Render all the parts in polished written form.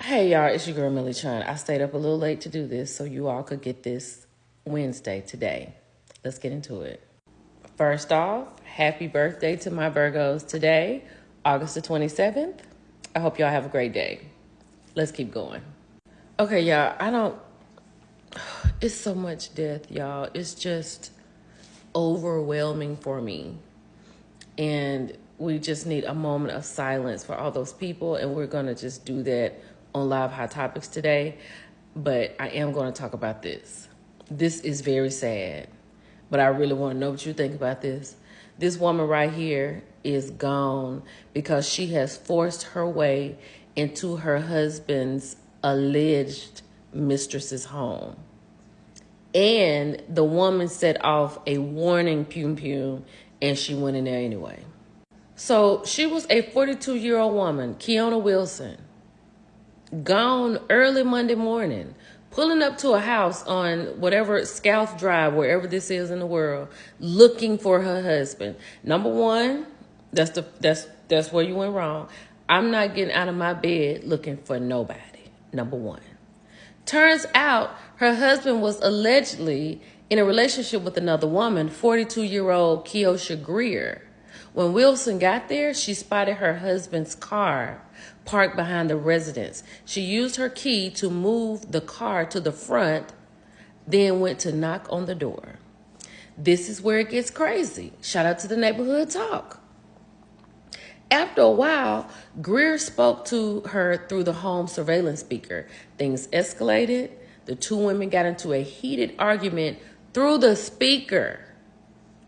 Hey y'all, it's your girl Millie Chun. I stayed up a little late to do this so you all could get this Wednesday today. Let's get into it. First off, happy birthday to my Virgos today, August the 27th. I hope y'all have a great day. Let's keep going. Okay, y'all, it's so much death, y'all. It's just overwhelming for me. And we just need a moment of silence for all those people. And we're going to just do that on Live Hot Topics today. But I am going to talk about this. This is very sad. But I really want to know what you think about this. This woman right here is gone because she has forced her way into her husband's alleged mistress's home. And the woman set off a warning pum, and she went in there anyway. So she was a 42-year-old woman, Kiona Wilson, gone early Monday morning, pulling up to a house on whatever Scout Drive, wherever this is in the world, looking for her husband. Number one, that's where you went wrong. I'm not getting out of my bed looking for nobody. Number one. Turns out her husband was allegedly in a relationship with another woman, 42-year-old Keosha Greer. When Wilson got there, she spotted her husband's car parked behind the residence. She used her key to move the car to the front, then went to knock on the door. This is where it gets crazy. Shout out to the neighborhood talk. After a while, Greer spoke to her through the home surveillance speaker. Things escalated. The two women got into a heated argument through the speaker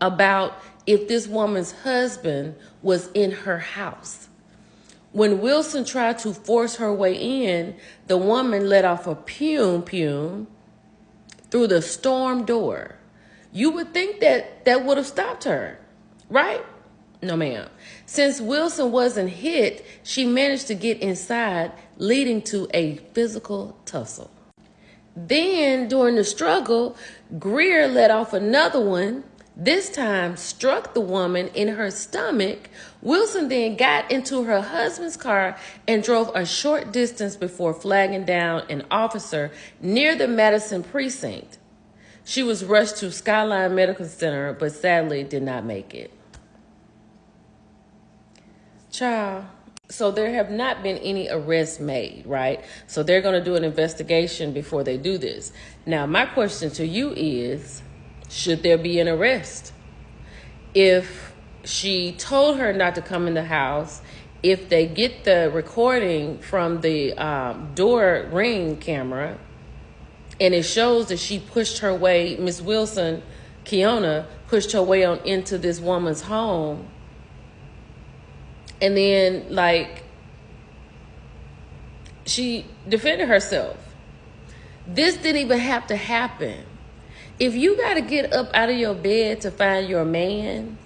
about if this woman's husband was in her house. When Wilson tried to force her way in, the woman let off a pum through the storm door. You would think that would have stopped her, right? No, ma'am. Since Wilson wasn't hit, she managed to get inside, leading to a physical tussle. Then, during the struggle, Greer let off another one, this time struck the woman in her stomach. Wilson then got into her husband's car and drove a short distance before flagging down an officer near the Madison precinct. She was rushed to Skyline Medical Center, but sadly did not make it. Child. So there have not been any arrests made, right? So they're going to do an investigation before they do this. Now, my question to you is, should there be an arrest? If she told her not to come in the house, if they get the recording from the door ring camera, and it shows that she pushed her way, Miss Wilson, Kiona, pushed her way on into this woman's home, and then, she defended herself. This didn't even have to happen. If you got to get up out of your bed to find your man,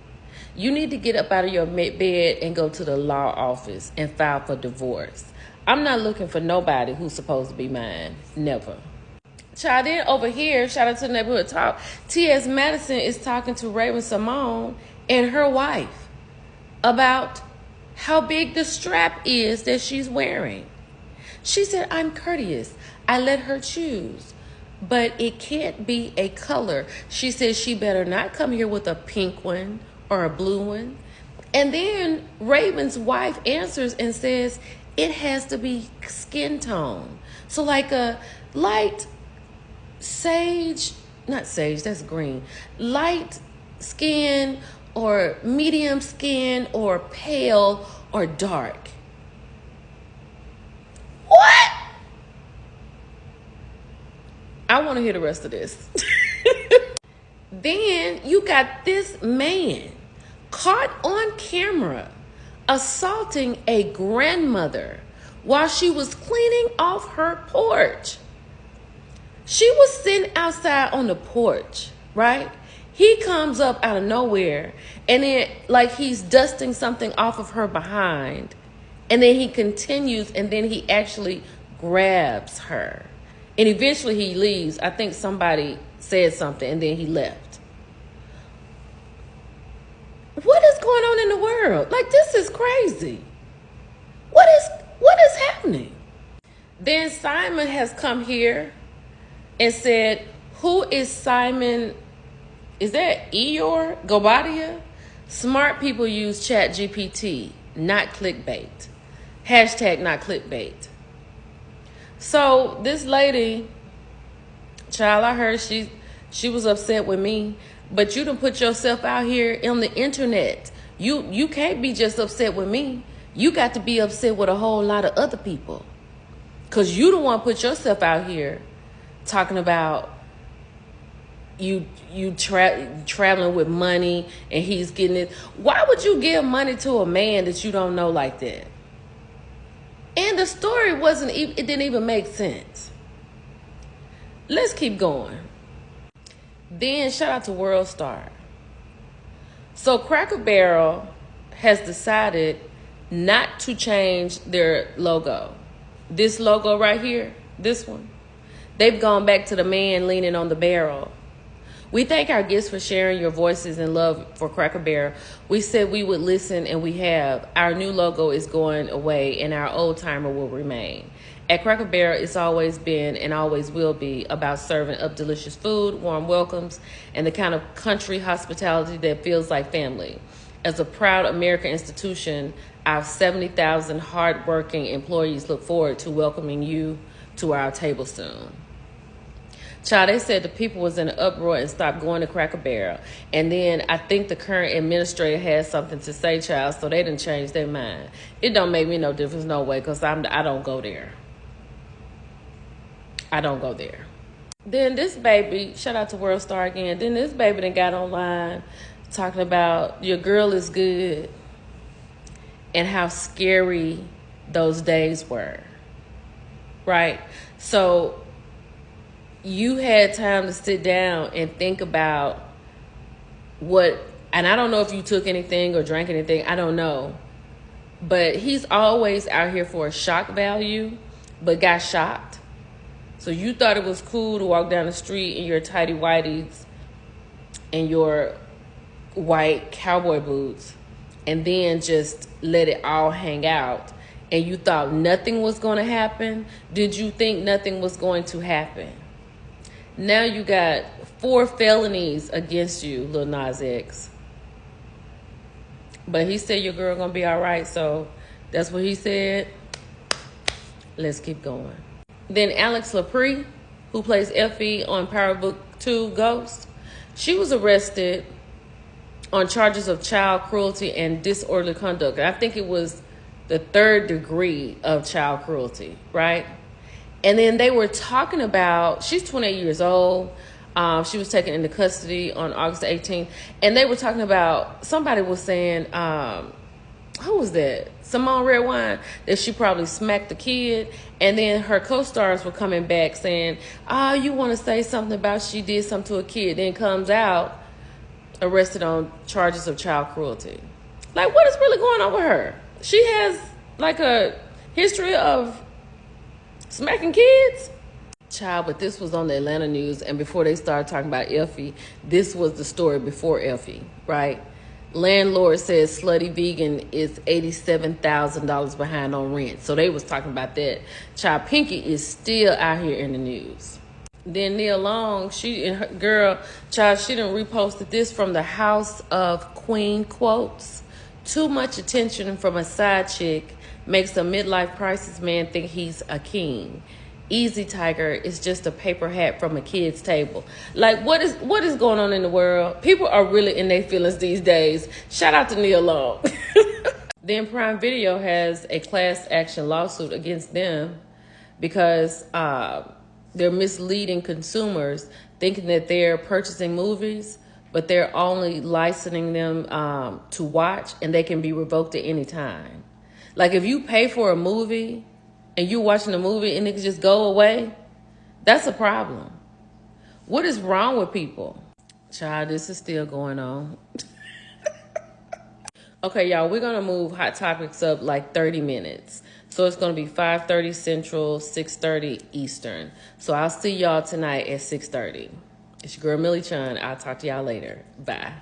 you need to get up out of your bed and go to the law office and file for divorce. I'm not looking for nobody who's supposed to be mine. Never. Child, then over here, shout out to the neighborhood talk, T.S. Madison is talking to Raven Simone and her wife about how big the strap is that she's wearing. She said, I'm courteous. I let her choose. But it can't be a color. She said she better not come here with a pink one or a blue one. And then Raven's wife answers and says, it has to be skin tone. So like a light sage, not sage, that's green. Light skin or medium skin or pale or dark. What? I want to hear the rest of this. Then you got this man caught on camera assaulting a grandmother while she was cleaning off her porch. She was sitting outside on the porch, right? He comes up out of nowhere and then he's dusting something off of her behind. And then he continues and then he actually grabs her. And eventually he leaves. I think somebody said something and then he left. What is going on in the world? This is crazy. What is happening? Then Simon has come here and said, who is Simon? Is that Eeyore Gobadia? Smart people use Chat GPT, not clickbait. Hashtag not clickbait. So this lady, child, I heard she was upset with me, but you done put yourself out here on the internet. You can't be just upset with me. You got to be upset with a whole lot of other people. Because you don't want to put yourself out here talking about you traveling with money and he's getting it. Why would you give money to a man that you don't know like that? And the story it didn't even make sense. Let's keep going. Then shout out to World Star. So Cracker Barrel has decided not to change their logo. This logo right here, this one, they've gone back to the man leaning on the barrel. We thank our guests for sharing your voices and love for Cracker Barrel. We said we would listen, and we have. Our new logo is going away, and our old timer will remain. At Cracker Barrel, it's always been and always will be about serving up delicious food, warm welcomes, and the kind of country hospitality that feels like family. As a proud American institution, our 70,000 hardworking employees look forward to welcoming you to our table soon. Child, they said the people was in an uproar and stopped going to Cracker Barrel. And then I think the current administrator had something to say, child, so they didn't change their mind. It don't make me no difference, no way, because I don't go there. I don't go there. Then this baby, shout out to World Star again, then this baby done got online talking about your girl is good and how scary those days were, right? So you had time to sit down and think about and I don't know if you took anything or drank anything, I don't know. But he's always out here for a shock value, but got shocked. So you thought it was cool to walk down the street in your tighty whities and your white cowboy boots and then just let it all hang out, and you thought nothing was going to happen? Did you think nothing was going to happen? Now you got 4 felonies against you, Lil Nas X. But he said your girl gonna be all right, so that's what he said. Let's keep going. Then Alex Lepre, who plays Effie on Power Book 2 Ghost, she was arrested on charges of child cruelty and disorderly conduct. I think it was the 3rd degree of child cruelty, right? And then they were talking about, she's 28 years old. She was taken into custody on August 18th. And they were talking about, somebody was saying, who was that? Simone Redwine, that she probably smacked the kid. And then her co-stars were coming back saying, you want to say something about she did something to a kid. Then comes out, arrested on charges of child cruelty. Like, what is really going on with her? She has like a history of smacking kids? Child, but this was on the Atlanta news, and before they started talking about Effie, this was the story before Effie, right? Landlord says slutty vegan is $87,000 behind on rent. So they was talking about that. Child, Pinky is still out here in the news. Then Nia Long, she and her girl, child, she done reposted this from the House of Queen quotes. Too much attention from a side chick makes a midlife crisis man think he's a king. Easy Tiger is just a paper hat from a kid's table. Like, what is going on in the world? People are really in their feelings these days. Shout out to Nia Long. Then Prime Video has a class action lawsuit against them because they're misleading consumers, thinking that they're purchasing movies, but they're only licensing them to watch, and they can be revoked at any time. Like, if you pay for a movie and you're watching a movie and it can just go away, that's a problem. What is wrong with people? Child, this is still going on. Okay, y'all, we're going to move Hot Topics up like 30 minutes. So it's going to be 5:30 Central, 6:30 Eastern. So I'll see y'all tonight at 6:30. It's your girl, Millie Chun. I'll talk to y'all later. Bye.